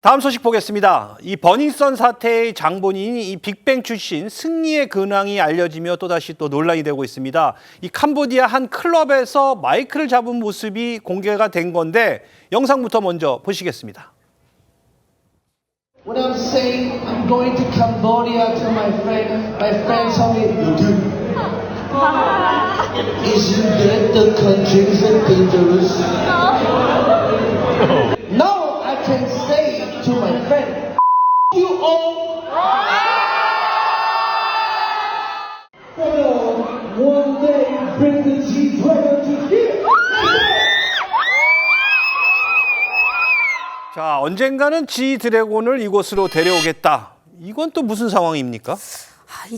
다음 소식 보겠습니다. 이 버닝썬 사태의 장본인이 이 빅뱅 출신 승리의 근황이 알려지며 또다시 또 논란이 되고 있습니다. 이 캄보디아 한 클럽에서 마이크를 잡은 모습이 공개가 된 건데 영상부터 먼저 보시겠습니다. When I'm saying I'm going to Cambodia to my friend told me, you do. Isn't that the countries are dangerous? Now I can say to my friend, you all. One day bring the G-Dragon to here. 자, 언젠가는 지 드래곤을 이곳으로 데려오겠다. 이건 또 무슨 상황입니까?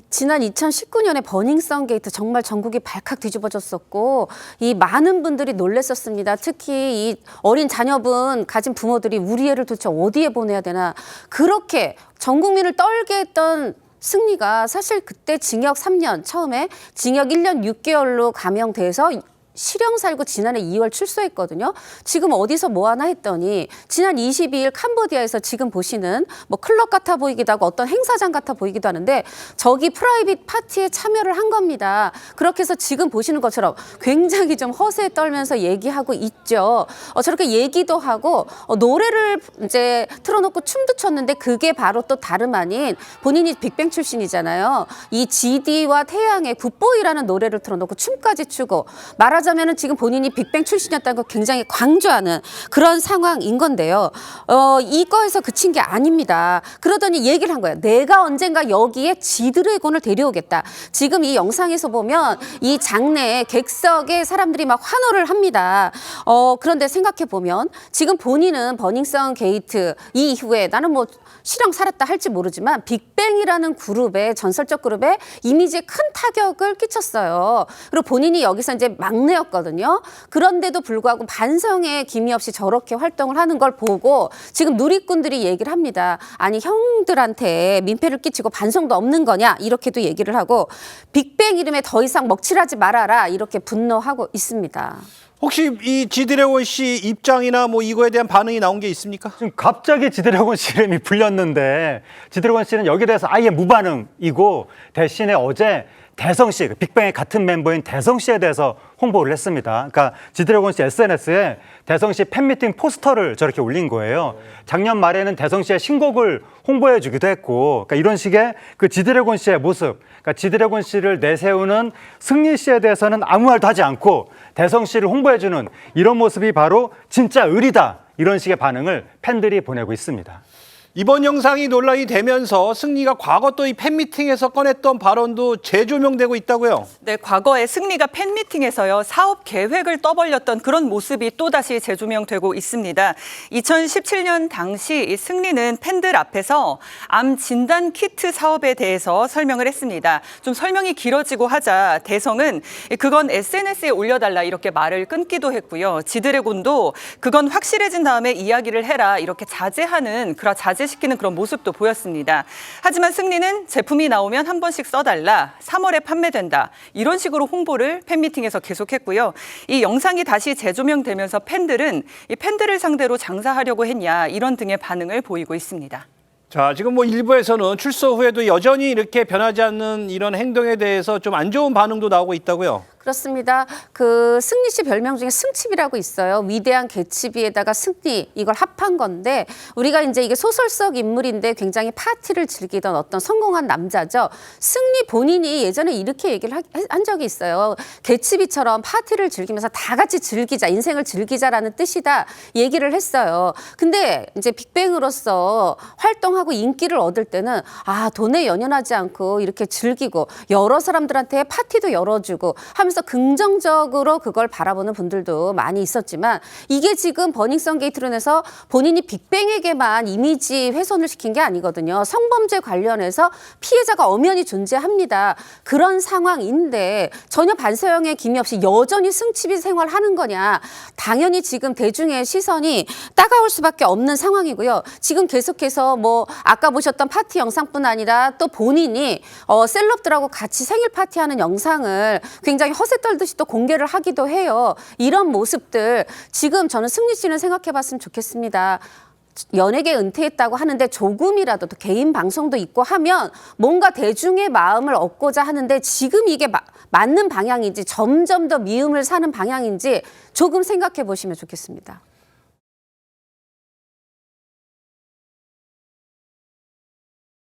지난 2019년에 버닝썬 게이트 정말 전국이 발칵 뒤집어졌었고 이 많은 분들이 놀랐었습니다. 특히 이 어린 자녀분 가진 부모들이 우리 애를 도대체 어디에 보내야 되나 그렇게 전 국민을 떨게 했던 승리가 사실 그때 징역 3년 처음에 징역 1년 6개월로 감형돼서 실형 살고 지난해 2월 출소했거든요. 지금 어디서 뭐 하나 했더니 지난 22일 캄보디아에서 지금 보시는 뭐 클럽 같아 보이기도 하고 어떤 행사장 같아 보이기도 하는데 저기 프라이빗 파티에 참여를 한 겁니다. 그렇게 해서 지금 보시는 것처럼 굉장히 좀 허세에 떨면서 얘기하고 있죠. 저렇게 얘기도 하고 노래를 이제 틀어놓고 춤도 췄는데 그게 바로 또 다름 아닌 본인이 빅뱅 출신이잖아요. 이 GD와 태양의 굿보이라는 노래를 틀어놓고 춤까지 추고 말하자면은 지금 본인이 빅뱅 출신이었다는 걸 굉장히 강조하는 그런 상황인 건데요. 이거에서 그친 게 아닙니다. 그러더니 얘기를 한 거예요. 내가 언젠가 여기에 지드래곤을 데려오겠다. 지금 이 영상에서 보면 이 장내 객석에 사람들이 막 환호를 합니다. 그런데 생각해 보면 지금 본인은 버닝썬 게이트 이후에 나는 뭐 실형 살았다 할지 모르지만 빅뱅이라는 그룹의 전설적 그룹의 이미지에 큰 타격을 끼쳤어요. 그리고 본인이 여기서 이제 막내였거든요. 그런데도 불구하고 반성의 기미 없이 저렇게 활동을 하는 걸 보고 지금 누리꾼들이 얘기를 합니다. 아니 형들한테 민폐를 끼치고 반성도 없는 거냐 이렇게도 얘기를 하고 빅뱅 이름에 더 이상 먹칠하지 말아라 이렇게 분노하고 있습니다. 혹시 이 지드래곤 씨 입장이나 뭐 이거에 대한 반응이 나온 게 있습니까? 지금 갑자기 지드래곤 씨 이름이 불렸는데 지드래곤 씨는 여기에 대해서 아예 무반응이고 대신에 어제 대성 씨, 빅뱅의 같은 멤버인 대성 씨에 대해서 홍보를 했습니다. 그러니까 지드래곤 씨 SNS에 대성 씨 팬미팅 포스터를 저렇게 올린 거예요. 작년 말에는 대성 씨의 신곡을 홍보해 주기도 했고, 그러니까 이런 식의 그 지드래곤 씨의 모습, 그러니까 지드래곤 씨를 내세우는 승리 씨에 대해서는 아무 말도 하지 않고 대성 씨를 홍보해 주는 이런 모습이 바로 진짜 의리다. 이런 식의 반응을 팬들이 보내고 있습니다. 이번 영상이 논란이 되면서 승리가 과거 또 이 팬미팅에서 꺼냈던 발언도 재조명되고 있다고요? 네, 과거에 승리가 팬미팅에서요 사업 계획을 떠벌렸던 그런 모습이 또다시 재조명되고 있습니다. 2017년 당시 이 승리는 팬들 앞에서 암 진단 키트 사업에 대해서 설명을 했습니다. 좀 설명이 길어지고 하자 대성은 그건 SNS에 올려달라 이렇게 말을 끊기도 했고요. 지드래곤도 그건 확실해진 다음에 이야기를 해라 이렇게 자제시키는 그런 모습도 보였습니다. 하지만 승리는 제품이 나오면 한 번씩 써달라, 3월에 판매된다. 이런 식으로 홍보를 팬미팅에서 계속했고요. 이 영상이 다시 재조명되면서 팬들은 이 팬들을 상대로 장사하려고 했냐 이런 등의 반응을 보이고 있습니다. 자, 지금 뭐 일부에서는 출소 후에도 여전히 이렇게 변하지 않는 이런 행동에 대해서 좀 안 좋은 반응도 나오고 있다고요? 그렇습니다. 그 승리 씨 별명 중에 승칩이라고 있어요. 위대한 개츠비에다가 승리 이걸 합한 건데 우리가 이제 이게 소설 속 인물인데 굉장히 파티를 즐기던 어떤 성공한 남자죠. 승리 본인이 예전에 이렇게 얘기를 한 적이 있어요. 개츠비처럼 파티를 즐기면서 다 같이 즐기자, 인생을 즐기자라는 뜻이다 얘기를 했어요. 근데 이제 빅뱅으로서 활동하고 인기를 얻을 때는 돈에 연연하지 않고 이렇게 즐기고 여러 사람들한테 파티도 열어주고 하면서 긍정적으로 그걸 바라보는 분들도 많이 있었지만 이게 지금 버닝썬 게이트로 인해서 본인이 빅뱅에게만 이미지 훼손을 시킨 게 아니거든요. 성범죄 관련해서 피해자가 엄연히 존재합니다. 그런 상황인데 전혀 반성의 기미 없이 여전히 승치비 생활하는 거냐. 당연히 지금 대중의 시선이 따가울 수밖에 없는 상황이고요. 지금 계속해서 뭐 아까 보셨던 파티 영상뿐 아니라 또 본인이 셀럽들하고 같이 생일 파티하는 영상을 굉장히 허세 떨듯이 또 공개를 하기도 해요. 이런 모습들 지금 저는 승리 씨는 생각해 봤으면 좋겠습니다. 연예계 은퇴했다고 하는데 조금이라도 또 개인 방송도 있고 하면 뭔가 대중의 마음을 얻고자 하는데 지금 이게 맞는 방향인지 점점 더 미움을 사는 방향인지 조금 생각해 보시면 좋겠습니다.